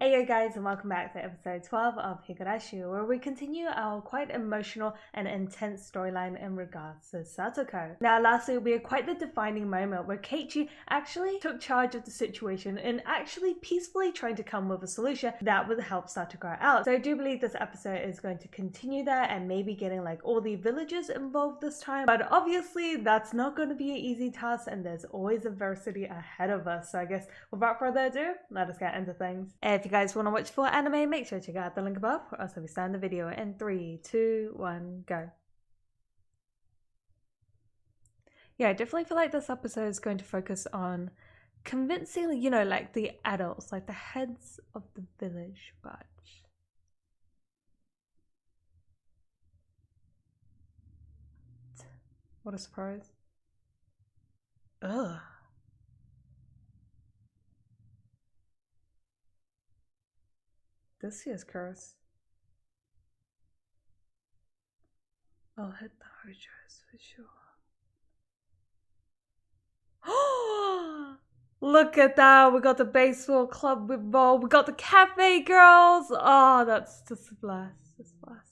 Hey guys, and welcome back to episode 12 of Higurashi, where we continue our quite emotional and intense storyline in regards to Satoko. Now lastly, we had quite the defining moment where Keiichi actually took charge of the situation and actually peacefully trying to come with a solution that would help Satoko out. So I do believe this episode is going to continue that and maybe getting like all the villagers involved this time, but obviously that's not going to be an easy task and there's always adversity ahead of us. So I guess without further ado, let us get into things. If you guys want to watch full anime, make sure to check out the link above, or else we start the video in 3, 2, 1, go. Yeah, I definitely feel like this episode is going to focus on convincing, you know, like the adults, like the heads of the village bunch. What a surprise. Ugh. This year's curse. I'll hit the hard drives for sure. Look at that. We got the baseball club with ball. We got the cafe girls. Oh, that's just a blast. Just a blast.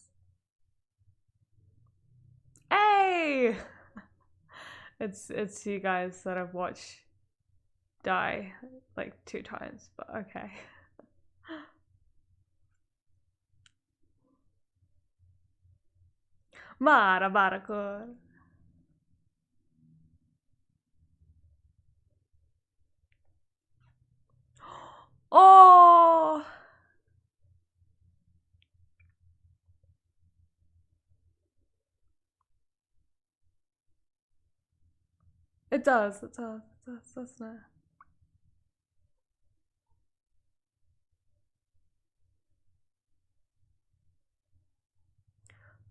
Hey! It's you guys that I've watched die like 2 times, but okay. Maebara. Oh! It does, doesn't it?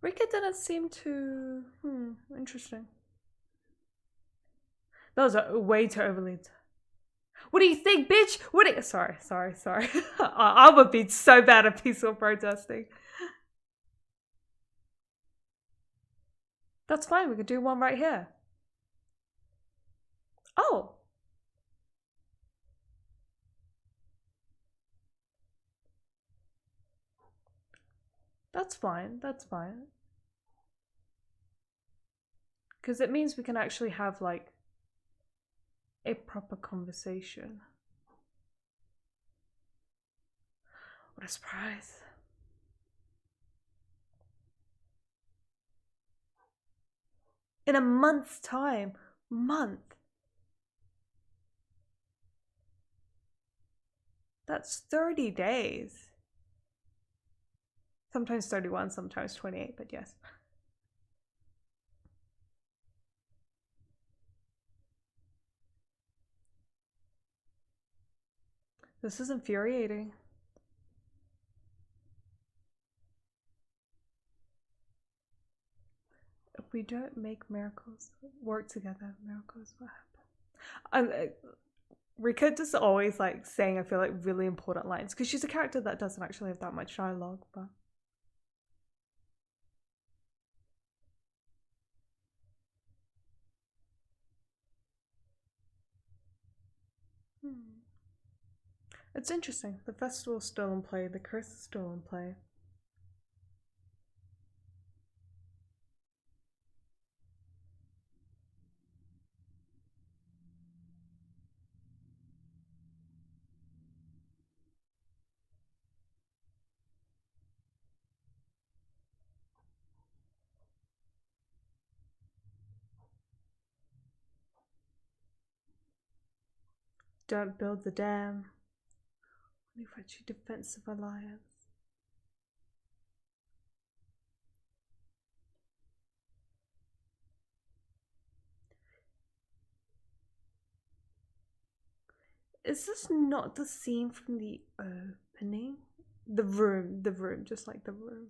Rika didn't seem to... interesting. That was way too overly... What do you think, bitch? What do you... Sorry. I would be so bad at peaceful protesting. That's fine, we could do one right here. Oh! That's fine. Because it means we can actually have, like, a proper conversation. What a surprise. In a month's time. That's 30 days. Sometimes 31, sometimes 28, but yes. This is infuriating. If we don't make miracles work together, miracles will happen. Rika just always like saying, I feel like, really important lines because she's a character that doesn't actually have that much dialogue, but it's interesting. The festival's still in play, the curse is still in play. Don't build the dam. Only for a defensive alliance. Is this not the scene from the opening? The room, just like the room.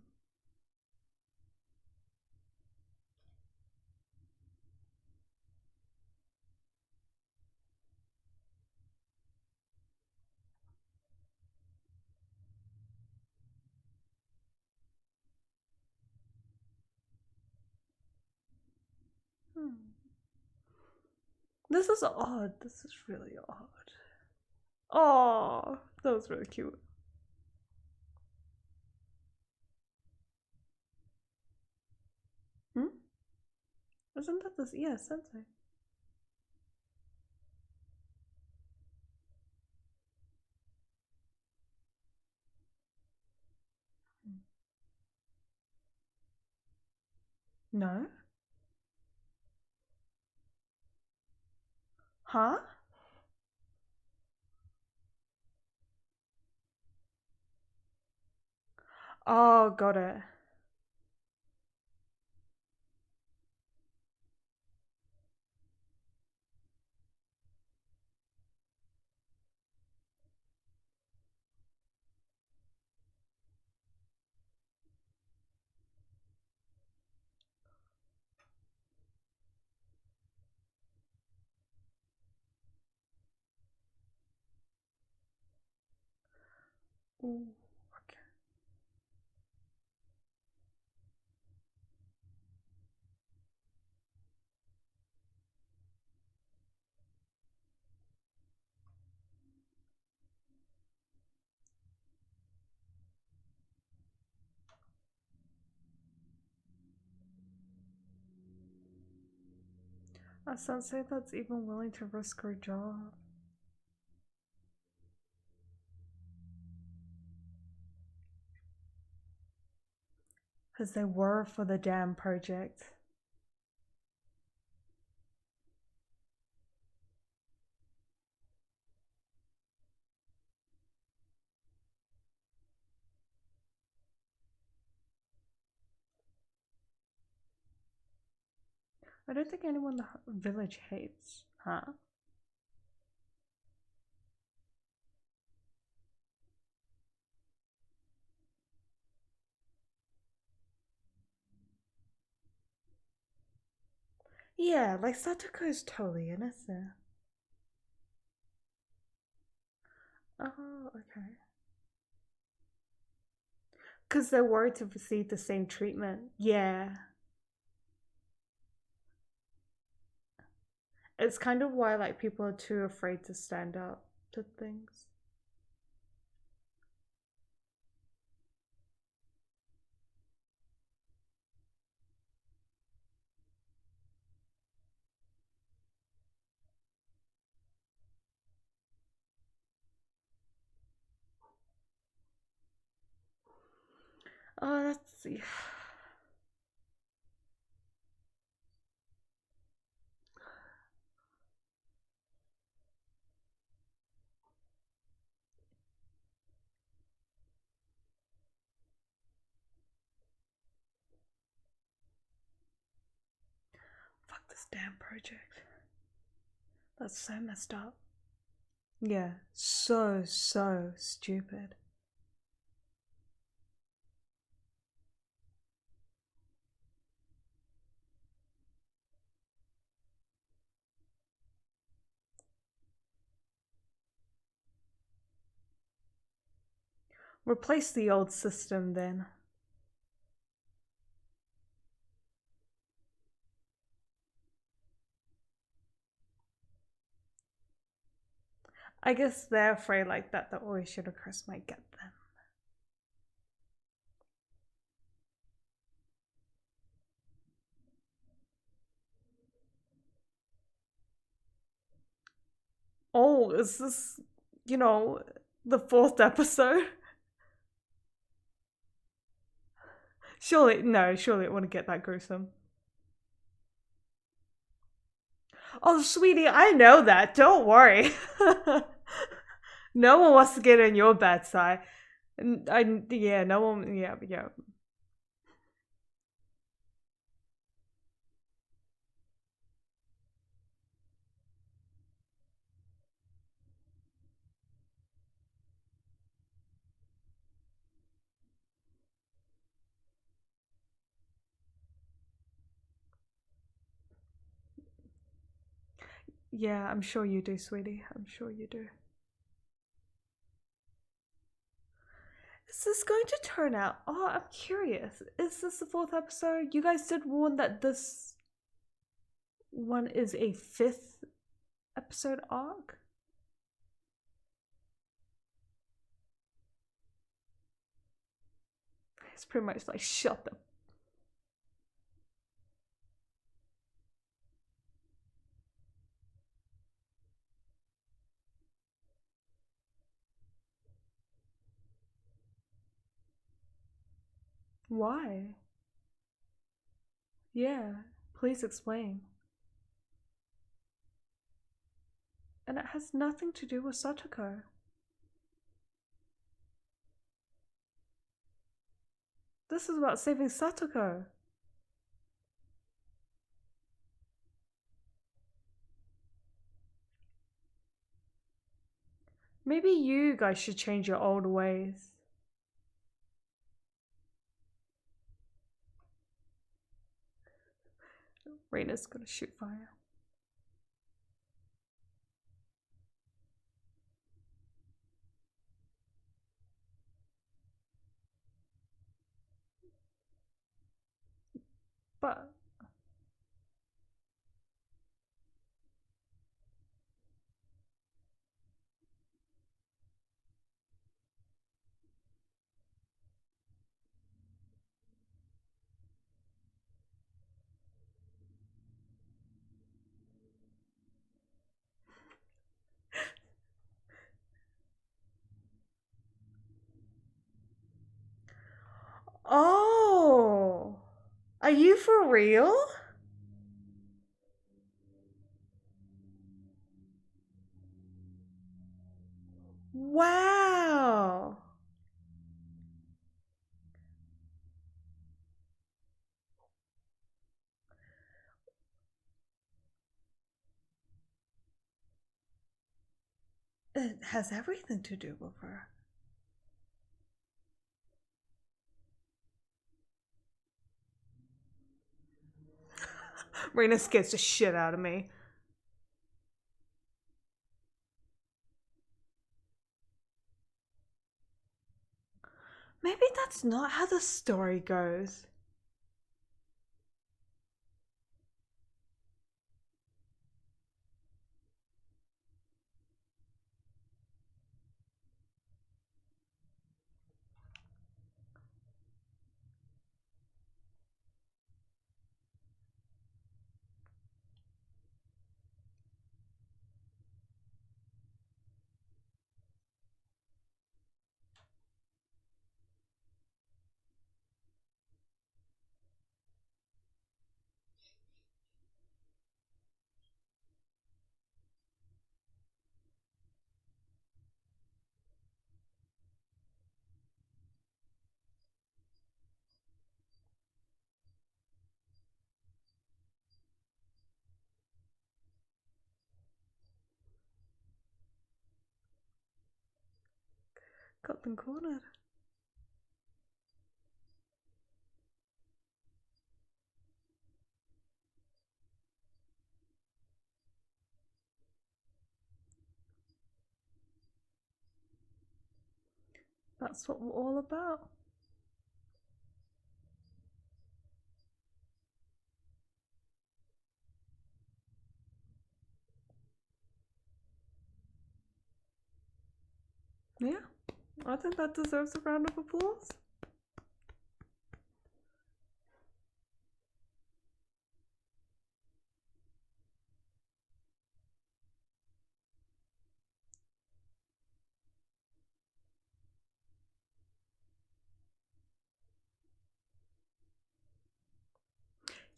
This is odd. This is really odd. Oh, that was really cute. Isn't that this? Yeah, sensei. No? Huh? Oh, got it. Ooh, okay. A sensei that's even willing to risk her job. Because they were for the damn project. I don't think anyone in the village hates. Huh? Yeah, like Satoko's totally innocent. Oh, okay. Because they're worried to receive the same treatment. Yeah. It's kind of why like people are too afraid to stand up to things. Oh, that's fuck this damn project. That's so messed up. Yeah, so stupid. Replace the old system then. I guess they're afraid like that the Oishiro curse might get them. Oh, is this, you know, the fourth episode? Surely, no, surely it wouldn't get that gruesome. Oh, sweetie, I know that. Don't worry. No one wants to get on your bad side. Yeah, no one, yeah, yeah. Yeah, I'm sure you do, sweetie. I'm sure you do. Is this going to turn out? Oh, I'm curious. Is this the fourth episode? You guys did warn that this one is a fifth episode arc? It's pretty much like, shut the. Why? Yeah, please explain. And it has nothing to do with Satoko. This is about saving Satoko. Maybe you guys should change your old ways. Rena's gonna shoot fire. But oh, are you for real? Wow. It has everything to do with her. Rena scares the shit out of me. Maybe that's not how the story goes. Got them cornered. That's what we're all about. Yeah, I think that deserves a round of applause.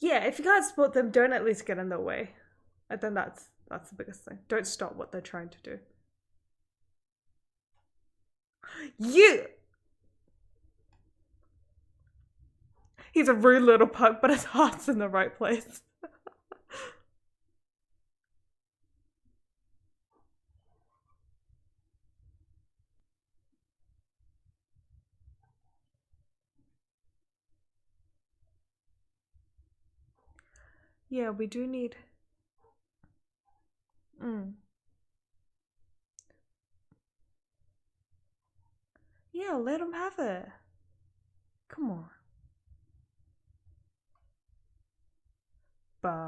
Yeah, if you can't spot them, don't at least get in their way. I think that's the biggest thing. Don't stop what they're trying to do. You! He's a rude little pug, but his heart's in the right place. Yeah, we do need... Yeah, let him have it. Come on. But...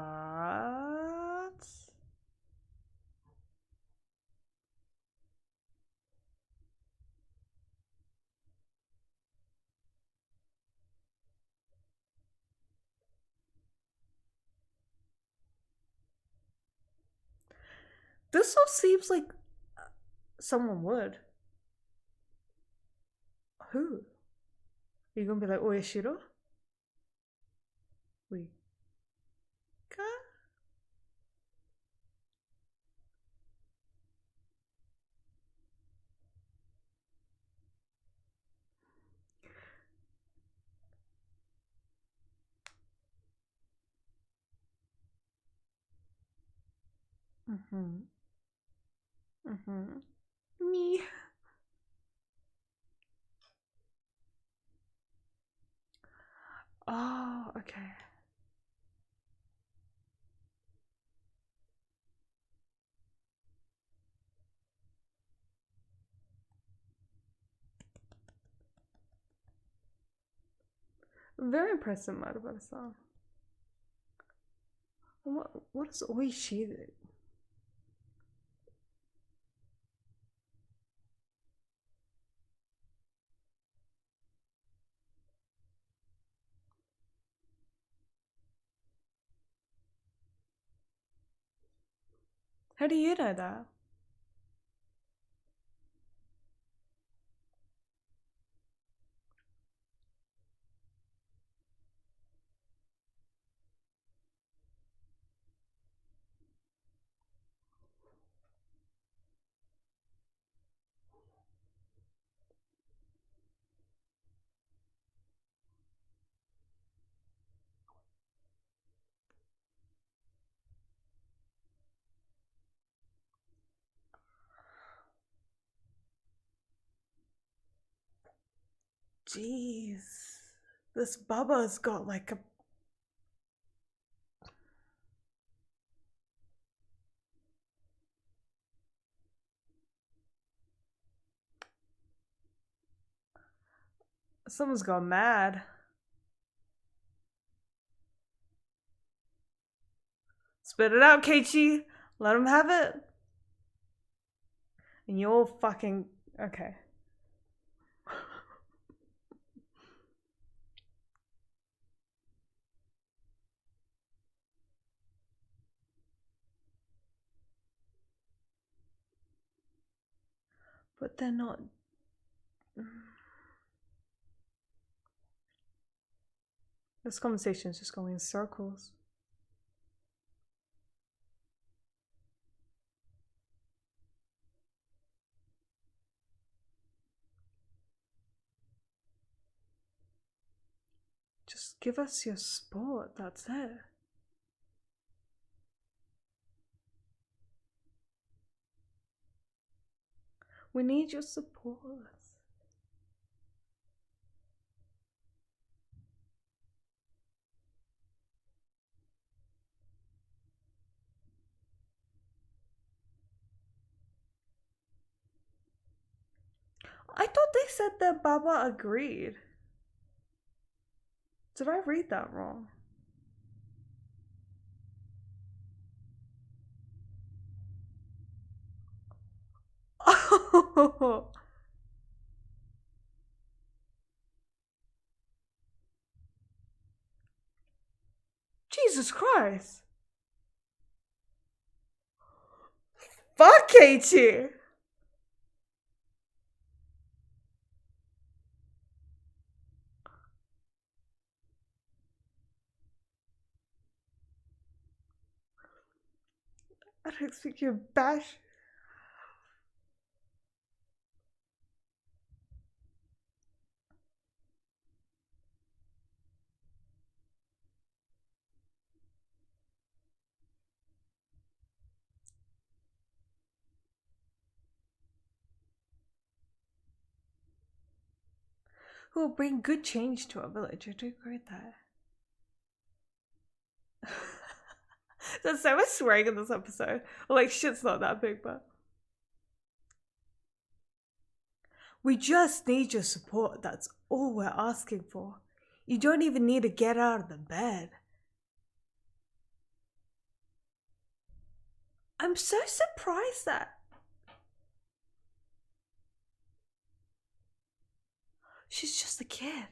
this all seems like someone would. Who? You're gonna be like, Oeshiro? Wika? Mm-hmm. Mm-hmm. Me. Oh, okay. Very impressive, Maebara-san. What is Oishi? How do you know that? Jeez. This Bubba's got like a. Someone's gone mad. Spit it out, Keiichi. Let him have it. And you'll fucking. Okay. But they're not. This conversation is just going in circles. Just give us your sport, that's it. We need your support. I thought they said that Baba agreed. Did I read that wrong? Oh, Jesus Christ. Fuck Keiichi. I don't expect you to bash. Who will bring good change to our village. I do agree with that. There's so much swearing in this episode. Like, shit's not that big, but. We just need your support. That's all we're asking for. You don't even need to get out of the bed. I'm so surprised that. She's just a kid.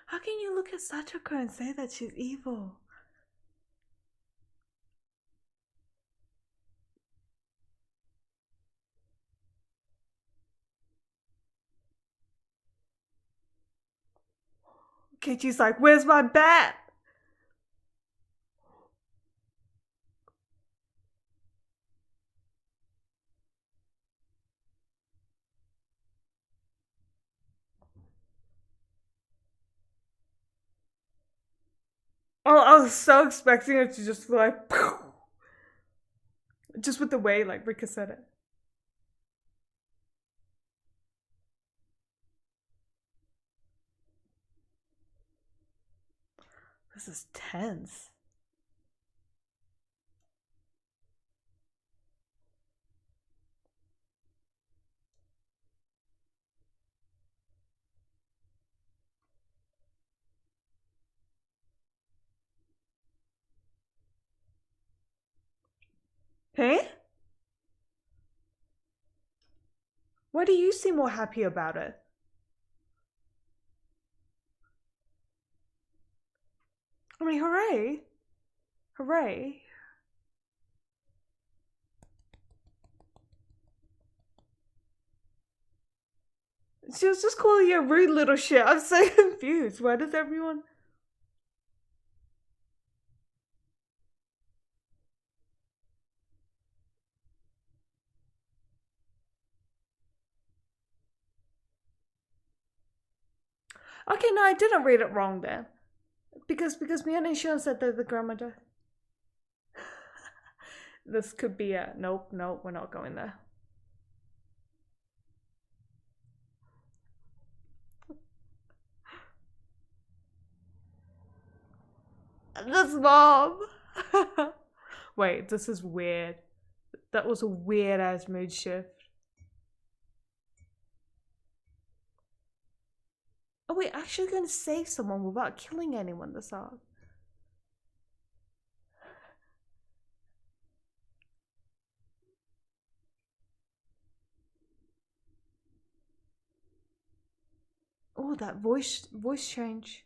How can you look at Satoko and say that she's evil? Keiichi's like, where's my bat? Oh, I was so expecting it to just like, just with the way like Rika said it. This is tense. Hey? Why do you seem more happy about it? I mean, hooray. Hooray. She was just calling you a rude little shit. I'm so confused. Why does everyone... Okay, no, I didn't read it wrong then. Because me and Ishion said that the grandmother... This could be a... Nope, we're not going there. This mom! Wait, this is weird. That was a weird ass mood shift. Oh wait, actually gonna save someone without killing anyone this arc. Oh, that voice change.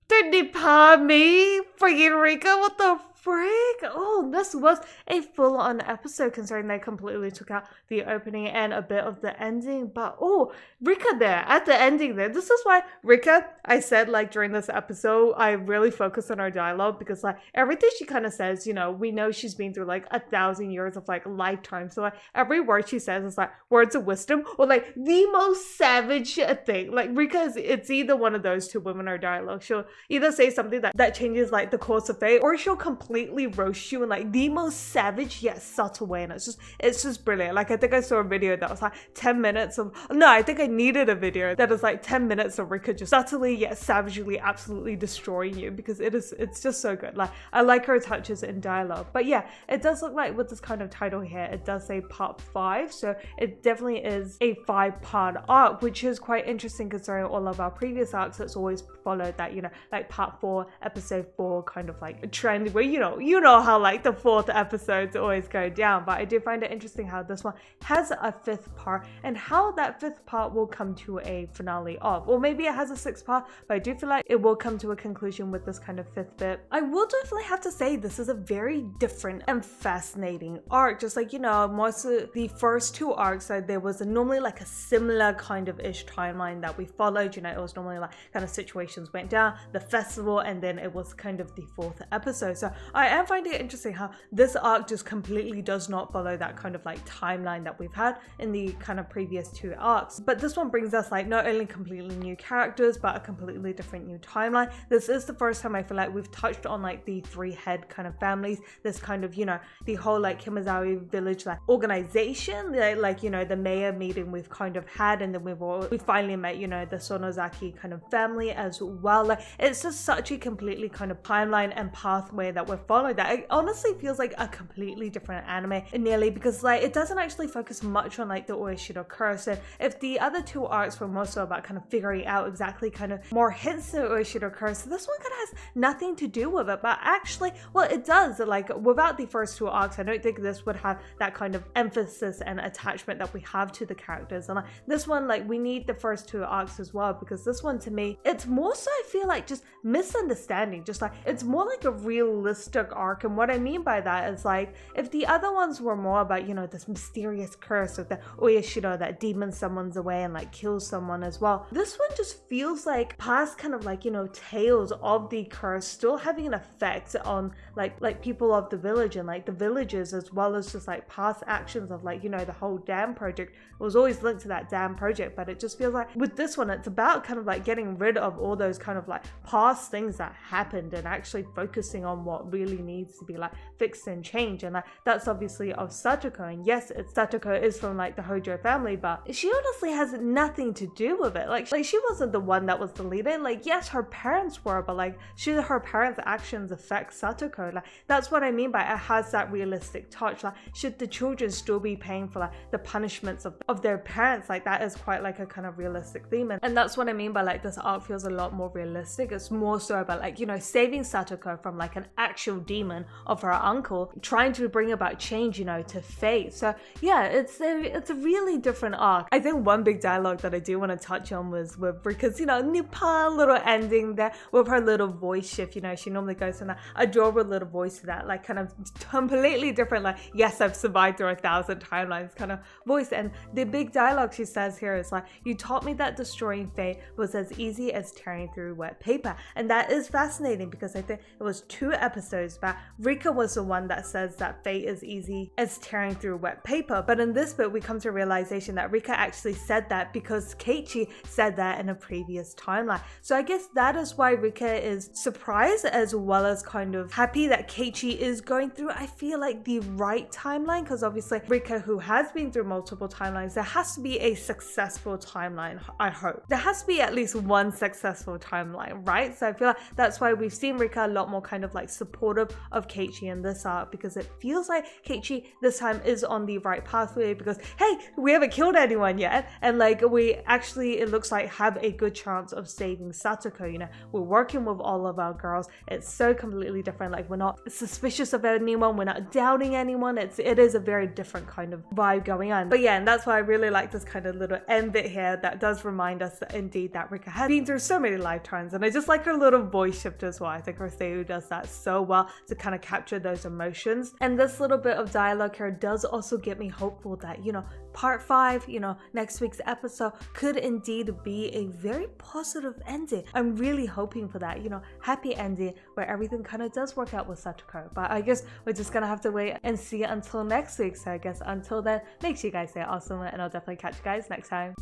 Didn't he palm me? Freaking Rika, what the frick? Oh, this was a full-on episode considering they completely took out the opening and a bit of the ending. But oh, Rika there, at the ending there. This is why Rika, I said like during this episode, I really focus on her dialogue because like everything she kind of says, you know, we know she's been through like 1,000 years of like lifetime. So like every word she says is like words of wisdom or like the most savage thing. Like Rika it's either one of those two women or dialogue. She'll either say something that changes like the course of fate or she'll completely roast you in like the most savage yet subtle way, and it's just brilliant. Like I think I saw a video that was like 10 minutes of I think I needed a video that is like 10 minutes of Rika just subtly yet savagely absolutely destroying you because it's just so good. Like I like her touches in dialogue. But yeah, it does look like with this kind of title here it does say part 5, so it definitely is a 5-part arc, which is quite interesting considering all of our previous arcs it's always followed that, you know, like part 4 episode 4 kind of like a trend where you know how like the 4th episodes always go down. But I do find it interesting how this one has a 5th part and how that 5th part will come to a finale of, or maybe it has a 6th part, but I do feel like it will come to a conclusion with this kind of 5th bit. I will definitely have to say this is a very different and fascinating arc. Just like, you know, most of the first 2 arcs, there was normally like a similar kind of ish timeline that we followed. You know, it was normally like kind of situations went down, the festival, and then it was kind of the 4th episode. So I am finding it interesting how this arc just completely does not follow that kind of like timeline that we've had in the kind of previous 2 arcs. But this one brings us like not only completely new characters, but a completely different new timeline. This is the first time I feel like we've touched on like the 3 head kind of families, this kind of, you know, the whole like Hinamizawa village like organization, like, you know, the mayor meeting we've kind of had, and then we finally met, you know, the Sonozaki kind of family as well. Like it's just such a completely kind of timeline and pathway that we're we're following that. It honestly feels like a completely different anime nearly, because like it doesn't actually focus much on like the Oishiro curse. And if the other two arcs were more so about kind of figuring out exactly kind of more hints to Oishiro curse, this one kind of has nothing to do with it. But actually, well, it does. Like without the first two arcs, I don't think this would have that kind of emphasis and attachment that we have to the characters. And like this one, like we need the first two arcs as well, because this one to me, it's more so I feel like just misunderstanding, just like it's more like a realistic arc. And what I mean by that is like if the other ones were more about, you know, this mysterious curse of the Oishiro that demons someone's away and like kills someone as well, this one just feels like past kind of like, you know, tales of the curse still having an effect on like people of the village and like the villages, as well as just like past actions of like, you know, the whole dam project. It was always linked to that dam project, but it just feels like with this one it's about kind of like getting rid of all those kind of like past things that happened and actually focusing on what really needs to be like fixed and changed. And like that's obviously of Satoko, and yes, Satoko is from like the Hojo family, but she honestly has nothing to do with it. Like she wasn't the one that was the leader. Like yes, her parents were, but like should her parents' actions affect Satoko? Like that's what I mean by it has that realistic touch. Like should the children still be paying for like the punishments of their parents? Like that is quite like a kind of realistic theme, and that's what I mean by like this arc feels a lot more realistic. It's more so about like, you know, saving Satoko from like an actual demon of her uncle, trying to bring about change, you know, to fate. So yeah, it's a really different arc. I think one big dialogue that I do want to touch on was with Rika's, you know, Nipa little ending there with her little voice shift. You know, she normally goes from that adorable little voice to that like kind of completely different, like, yes, I've survived through 1,000 timelines kind of voice. And the big dialogue she says here is like, you taught me that destroying fate was as easy as tearing through wet paper. And that is fascinating, because I think it was 2 episodes back, Rika was the one that says that fate is easy as tearing through wet paper. But in this bit, we come to a realization that Rika actually said that because Keiichi said that in a previous timeline. So I guess that is why Rika is surprised as well as kind of happy that Keiichi is going through, I feel like, the right timeline, because obviously Rika, who has been through multiple timelines, there has to be a successful timeline. I hope there has to be at least one successful timeline, right? So I feel like that's why we've seen Rika a lot more kind of like supportive of Keiichi in this arc, because it feels like Keiichi this time is on the right pathway, because hey, we haven't killed anyone yet, and like we actually, it looks like, have a good chance of saving Satoko. You know, we're working with all of our girls. It's so completely different. Like we're not suspicious of anyone, we're not doubting anyone. It is a very different kind of vibe going on. But yeah, and that's why I really like this kind of little end bit here that does remind us that indeed that Rika has been through so many lifetimes. And I just like her little voice shift as well. I think Roseu does that so well to kind of capture those emotions. And this little bit of dialogue here does also get me hopeful that, you know, part 5, you know, next week's episode could indeed be a very positive ending. I'm really hoping for that, you know, happy ending where everything kind of does work out with Satoko. But I guess we're just gonna have to wait and see until next week. So I guess until then, make sure you guys stay awesome, and I'll definitely catch you guys next time.